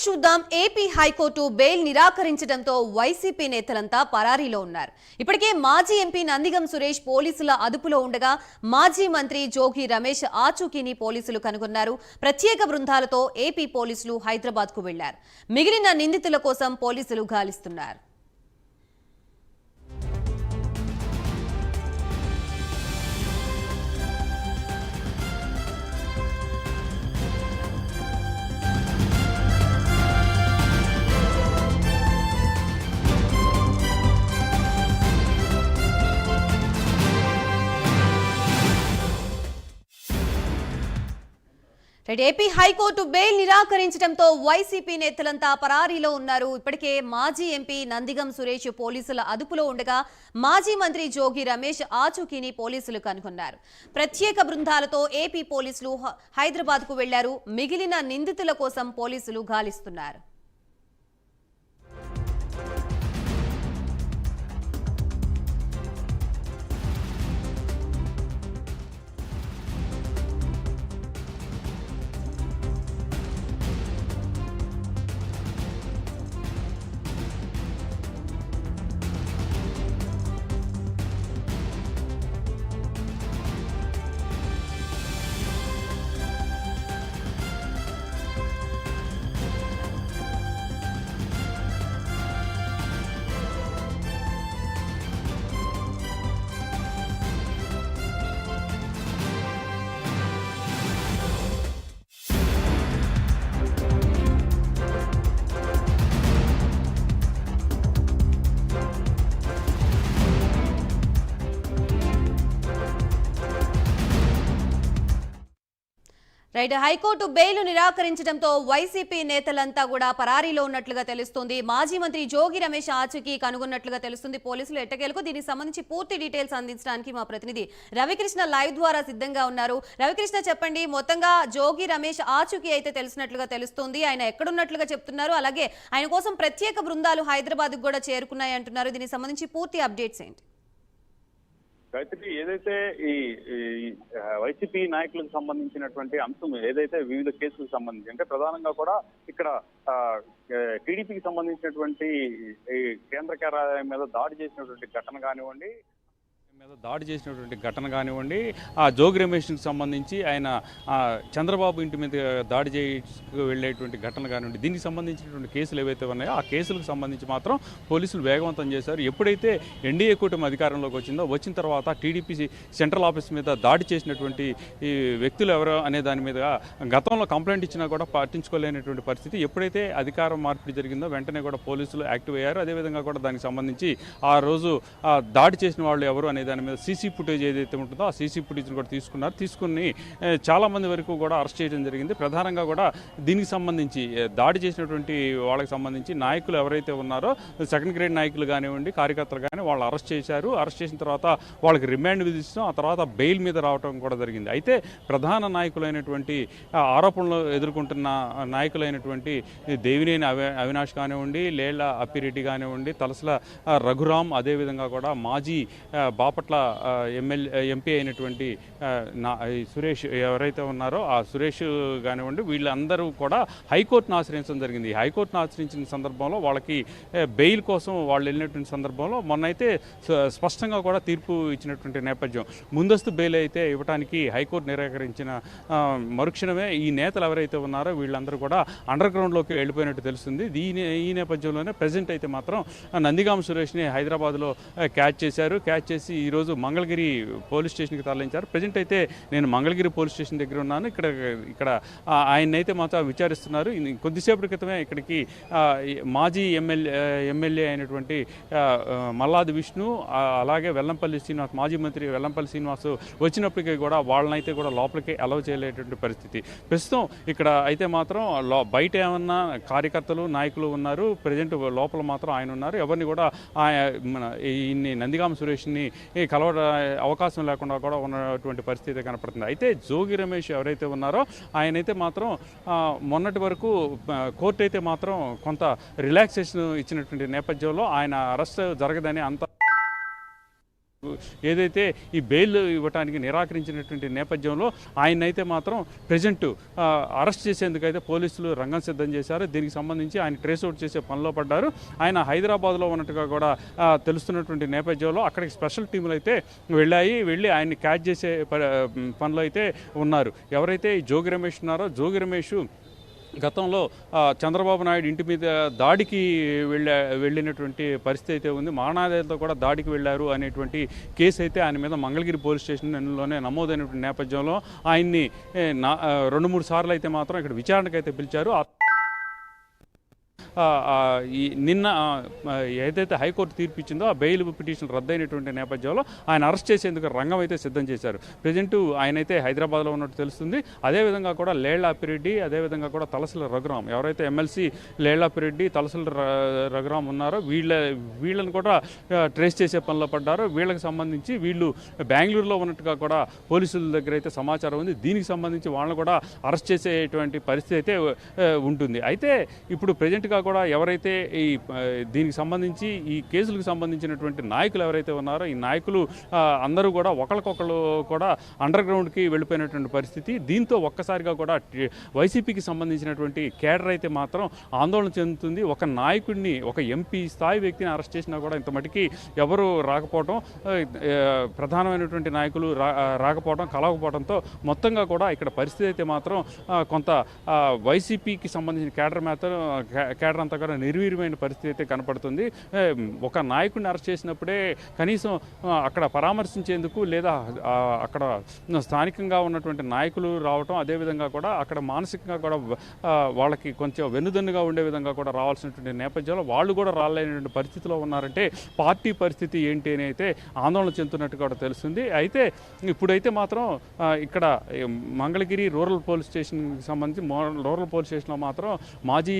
చూద్దాం. AP high court bail నిరాకరించడంతో YCP నేతలంతా పరారీలో ఉన్నారు. ఇప్పటికే మాజీ ఎంపీ నందిగం సురేష్ పోలీసుల అదుపులో ఉండగా మాజీ మంత్రి జోగి రమేష్ ఆచూకీని పోలీసులు కనుగొన్నారు. ప్రత్యేక బృందాలతో ఏపీ పోలీసులు హైదరాబాద్ కు వెళ్లారు. మిగిలిన నిందితుల కోసం పోలీసులు గాలిస్తున్నారు. ఏపీ హైకోర్టు బెయిల్ నిరాకరించడంతో వైసీపీ నేతలంతా పరారీలో ఉన్నారు. ఇప్పటికే మాజీ ఎంపీ నందిగం సురేష్ పోలీసుల అదుపులో ఉండగా మాజీ మంత్రి జోగి రమేష్ ఆచూకీని పోలీసులు కనుగొన్నారు. ప్రత్యేక బృందాలతో ఏపీ పోలీసులు హైదరాబాద్ కు వెళ్లారు. మిగిలిన నిందితుల కోసం పోలీసులు గాలిస్తున్నారు. హైకోర్టు బెయిల్ నిరాకరించడంతో వైసీపీ నేతలంతా కూడా పరారీలో ఉన్నట్లుగా తెలుస్తుంది. మాజీ మంత్రి జోగి రమేష్ ఆచూకీ కనుగొన్నట్లుగా తెలుస్తుంది. పోలీసులు ఎట్టకేలకు దీనికి సంబంధించి పూర్తి డీటెయిల్స్ అందించడానికి మా ప్రతినిధి రవికృష్ణ లైవ్ ద్వారా సిద్ధంగా ఉన్నారు. రవికృష్ణ, చెప్పండి, మొత్తంగా జోగి రమేష్ ఆచూకీ అయితే తెలిసినట్లుగా తెలుస్తుంది. ఆయన ఎక్కడున్నట్లుగా చెప్తున్నారు, అలాగే ఆయన కోసం ప్రత్యేక బృందాలు హైదరాబాద్ కు కూడా చేరుకున్నాయి అంటున్నారు. దీనికి సంబంధించి పూర్తి అప్డేట్స్ ఏంటి? గాయత్రి, ఏదైతే ఈ వైసీపీ నాయకులకు సంబంధించినటువంటి అంశం ఏదైతే వివిధ కేసులకు సంబంధించి, అంటే ప్రధానంగా కూడా ఇక్కడ టీడీపీకి సంబంధించినటువంటి కేంద్ర కార్యాలయం మీద దాడి చేసినటువంటి ఘటన కానివ్వండి, ఆ జోగి రమేష్కి సంబంధించి ఆయన చంద్రబాబు ఇంటి మీద దాడి చేసుకు వెళ్ళేటువంటి ఘటన కానివ్వండి, దీనికి సంబంధించినటువంటి కేసులు ఏవైతే ఉన్నాయో ఆ కేసులకు సంబంధించి మాత్రం పోలీసులు వేగవంతం చేశారు. ఎప్పుడైతే ఎన్డీఏ కూటమి అధికారంలోకి వచ్చిన తర్వాత టీడీపీ సెంట్రల్ ఆఫీస్ మీద దాడి చేసినటువంటి ఈ వ్యక్తులు ఎవరో అనే దాని మీద గతంలో కంప్లైంట్ ఇచ్చినా కూడా పట్టించుకోలేనటువంటి పరిస్థితి. ఎప్పుడైతే అధికారం మార్పిడి జరిగిందో వెంటనే కూడా పోలీసులు యాక్టివ్ అయ్యారు. అదేవిధంగా కూడా దానికి సంబంధించి ఆ రోజు దాడి చేసిన వాళ్ళు ఎవరు అనే దాని మీద సీసీ ఫుటేజ్ ఏదైతే ఉంటుందో ఆ సీసీ ఫుటేజ్ని కూడా తీసుకుని చాలామంది వరకు కూడా అరెస్ట్ చేయడం జరిగింది. ప్రధానంగా కూడా దీనికి సంబంధించి దాడి చేసినటువంటి వాళ్ళకి సంబంధించి నాయకులు ఎవరైతే ఉన్నారో సెకండ్ గ్రేడ్ నాయకులు కానివ్వండి, కార్యకర్తలు కానీ వాళ్ళు అరెస్ట్ చేశారు. అరెస్ట్ చేసిన తర్వాత వాళ్ళకి రిమాండ్ విధిస్తాం, ఆ తర్వాత బెయిల్ మీద రావడం కూడా జరిగింది. అయితే ప్రధాన నాయకులైనటువంటి ఆరోపణలు ఎదుర్కొంటున్న నాయకులైనటువంటి దేవినేని అవినాష్ కానివ్వండి, లేళ్ల అప్పిరెడ్డి కానివ్వండి, తలసల రఘురాం, అదేవిధంగా కూడా మాజీ బాపట్ల ఎంపీ అయినటువంటి సురేష్ ఎవరైతే ఉన్నారో ఆ సురేష్ కానివ్వండి, వీళ్ళందరూ కూడా హైకోర్టును ఆశ్రయించడం జరిగింది. హైకోర్టును ఆశ్రయించిన సందర్భంలో వాళ్ళకి బెయిల్ కోసం వాళ్ళు వెళ్ళినటువంటి సందర్భంలో మొన్నైతే స్పష్టంగా కూడా తీర్పు ఇచ్చినటువంటి నేపథ్యం. ముందస్తు బెయిల్ అయితే ఇవ్వడానికి హైకోర్టు నిరాకరించిన మరుక్షణమే ఈ నేతలు ఎవరైతే ఉన్నారో వీళ్ళందరూ కూడా అండర్ గ్రౌండ్లోకి వెళ్ళిపోయినట్టు తెలుస్తుంది. ఈ నేపథ్యంలోనే ప్రజెంట్ అయితే మాత్రం నందిగామ సురేష్ని హైదరాబాద్లో క్యాచ్ చేశారు. క్యాచ్ చేసి ఈరోజు మంగళగిరి పోలీస్ స్టేషన్కి తరలించారు. ప్రజెంట్ అయితే నేను మంగళగిరి పోలీస్ స్టేషన్ దగ్గర ఉన్నాను. ఇక్కడ ఆయన అయితే మాత్రం విచారిస్తున్నారు. కొద్దిసేపటి క్రితమే ఇక్కడికి మాజీ ఎమ్మెల్యే అయినటువంటి మల్లాది విష్ణు, అలాగే వెల్లంపల్లి శ్రీనివాస్, మాజీ మంత్రి వెల్లంపల్లి శ్రీనివాస్ వచ్చినప్పటికీ కూడా వాళ్ళనైతే కూడా లోపలికి అలౌ చేయలేటువంటి పరిస్థితి. ప్రస్తుతం ఇక్కడ అయితే మాత్రం బయట ఏమన్నా కార్యకర్తలు నాయకులు ఉన్నారు, ప్రజెంట్ లోపల మాత్రం ఆయన ఉన్నారు. ఎవరిని కూడా నందిగామ సురేష్ని కలవడ అవకాశం లేకుండా కూడా ఉన్నటువంటి పరిస్థితి కనపడుతుంది. అయితే జోగి రమేష్ ఎవరైతే ఉన్నారో ఆయనైతే మాత్రం మొన్నటి వరకు కోర్టు అయితే మాత్రం కొంత రిలాక్సేషన్ ఇచ్చినటువంటి నేపథ్యంలో ఆయన అరెస్ట్ జరగదని అంత ఏదైతే ఈ బెయిల్ ఇవ్వడానికి నిరాకరించినటువంటి నేపథ్యంలో ఆయనైతే మాత్రం ప్రజెంట్ అరెస్ట్ చేసేందుకైతే పోలీసులు రంగం సిద్ధం చేశారు. దీనికి సంబంధించి ఆయన ట్రేస్ అవుట్ చేసే పనిలో పడ్డారు. ఆయన హైదరాబాద్లో ఉన్నట్టుగా కూడా తెలుస్తున్నటువంటి నేపథ్యంలో అక్కడికి స్పెషల్ టీములు అయితే వెళ్ళి ఆయన్ని క్యాచ్ చేసే పనిలో అయితే ఉన్నారు. ఎవరైతే ఈ జోగి రమేష్ ఉన్నారో, జోగి రమేష్ గతంలో చంద్రబాబు నాయుడు ఇంటి మీద దాడికి వెళ్ళినటువంటి పరిస్థితి అయితే ఉంది. మారణాదాలతో కూడా దాడికి వెళ్ళారు అనేటువంటి కేసు అయితే ఆయన మీద మంగళగిరి పోలీస్ స్టేషన్లోనే నమోదైనటువంటి నేపథ్యంలో ఆయన్ని 2-3 సార్లు అయితే మాత్రం ఇక్కడ విచారణకు అయితే పిలిచారు. నిన్న ఏదైతే హైకోర్టు తీర్పు ఇచ్చిందో ఆ బెయిల్ పిటిషన్ రద్దయినటువంటి నేపథ్యంలో ఆయన అరెస్ట్ చేసేందుకు రంగం అయితే సిద్ధం చేశారు. ప్రజెంట్ ఆయనైతే హైదరాబాద్లో ఉన్నట్టు తెలుస్తుంది. అదేవిధంగా కూడా లేళ్లాపిరెడ్డి, అదేవిధంగా కూడా తలసల రఘురాం, ఎవరైతే ఎమ్మెల్సీ లేళ్లాపిరెడ్డి, తలసల రఘురాం ఉన్నారో వీళ్ళని కూడా ట్రేస్ చేసే పనిలో పడ్డారు. వీళ్ళకి సంబంధించి వీళ్ళు బెంగళూరులో ఉన్నట్టుగా కూడా పోలీసుల దగ్గర అయితే సమాచారం ఉంది. దీనికి సంబంధించి వాళ్ళని కూడా అరెస్ట్ చేసేటువంటి పరిస్థితి అయితే ఉంటుంది. అయితే ఇప్పుడు ప్రజెంట్గా కూడా ఎవరైతే దీనికి సంబంధించి ఈ కేసులకు సంబంధించినటువంటి నాయకులు ఎవరైతే ఉన్నారో ఈ నాయకులు అందరూ కూడా ఒకరికొకరు కూడా అండర్ గ్రౌండ్కి వెళ్ళిపోయినటువంటి పరిస్థితి. దీంతో ఒక్కసారిగా కూడా వైసీపీకి సంబంధించినటువంటి కేడర్ అయితే మాత్రం ఆందోళన చెందుతుంది. ఒక నాయకుడిని, ఒక ఎంపీ స్థాయి వ్యక్తిని అరెస్ట్ చేసినా కూడా ఇంత మటుకి ఎవరు రాకపోవడం, ప్రధానమైనటువంటి నాయకులు రాకపోవడం, కలవకపోవడంతో మొత్తంగా కూడా ఇక్కడ పరిస్థితి అయితే మాత్రం కొంత వైసీపీకి సంబంధించిన కేడర్ అంతా కూడా నిర్వీర్యమైన పరిస్థితి అయితే కనపడుతుంది. ఒక నాయకుడిని అరెస్ట్ చేసినప్పుడే కనీసం అక్కడ పరామర్శించేందుకు లేదా అక్కడ స్థానికంగా ఉన్నటువంటి నాయకులు రావటం, అదేవిధంగా కూడా అక్కడ మానసికంగా కూడా వాళ్ళకి కొంచెం వెన్నుదన్నుగా ఉండే విధంగా కూడా రావాల్సినటువంటి నేపథ్యంలో వాళ్ళు కూడా రాలేనటువంటి పరిస్థితిలో ఉన్నారంటే పార్టీ పరిస్థితి ఏంటి అని అయితే ఆందోళన చెందుతున్నట్టు కూడా తెలుస్తుంది. అయితే ఇప్పుడైతే మాత్రం ఇక్కడ మంగళగిరి రూరల్ పోలీస్ స్టేషన్కి సంబంధించి రూరల్ పోలీస్ స్టేషన్లో మాత్రం మాజీ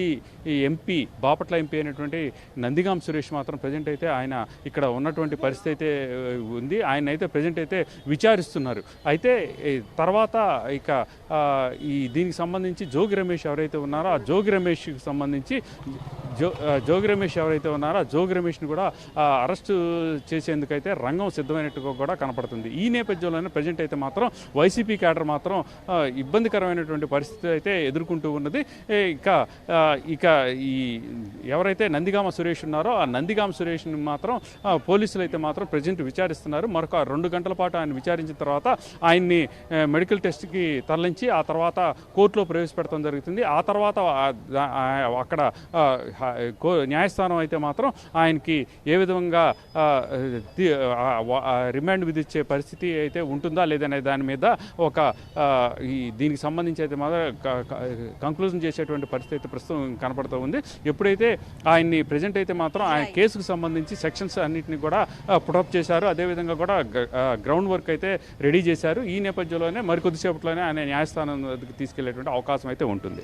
ఎంపీ, బాపట్ల ఎంపీ అయినటువంటి నందిగాం సురేష్ మాత్రం ప్రజెంట్ అయితే ఆయన ఇక్కడ ఉన్నటువంటి పరిస్థితి అయితే ఉంది. ఆయన అయితే ప్రజెంట్ అయితే విచారిస్తున్నారు. అయితే తర్వాత ఇక దీనికి సంబంధించి జోగి రమేష్ ఎవరైతే ఉన్నారో ఆ జోగి రమేష్కి సంబంధించి జోగి రమేష్ని కూడా అరెస్టు చేసేందుకైతే రంగం సిద్ధమైనట్టుగా కూడా కనపడుతుంది. ఈ నేపథ్యంలోనే ప్రజెంట్ అయితే మాత్రం వైసీపీ క్యాడర్ మాత్రం ఇబ్బందికరమైనటువంటి పరిస్థితి అయితే ఎదుర్కొంటూ ఉన్నది. ఇక ఈ ఎవరైతే నందిగామ సురేష్ ఉన్నారో ఆ నందిగామ సురేష్ని మాత్రం పోలీసులు అయితే మాత్రం ప్రజెంట్ విచారిస్తున్నారు. మరొక 2 గంటల పాటు ఆయన విచారించిన తర్వాత ఆయన్ని మెడికల్ టెస్ట్కి తరలించి ఆ తర్వాత కోర్టులో ప్రవేశపెడతాం జరుగుతుంది. ఆ తర్వాత అక్కడ న్యాయస్థానం అయితే మాత్రం ఆయనకి ఏ విధంగా రిమాండ్ విధించే పరిస్థితి అయితే ఉంటుందా లేదనే దాని మీద దీనికి సంబంధించి అయితే మాత్రం కంక్లూజన్ చేసేటువంటి పరిస్థితి అయితే ప్రస్తుతం కనపడుతూ ఉంది. ఎప్పుడైతే ఆయన్ని ప్రజెంట్ అయితే మాత్రం ఆయన కేసుకు సంబంధించి సెక్షన్స్ అన్నింటినీ కూడా పుటప్ చేశారు. అదేవిధంగా కూడా గ్రౌండ్ వర్క్ అయితే రెడీ చేశారు. ఈ నేపథ్యంలోనే మరికొద్దిసేపట్లోనే ఆయన న్యాయస్థానం తీసుకెళ్లేటువంటి అవకాశం అయితే ఉంటుంది.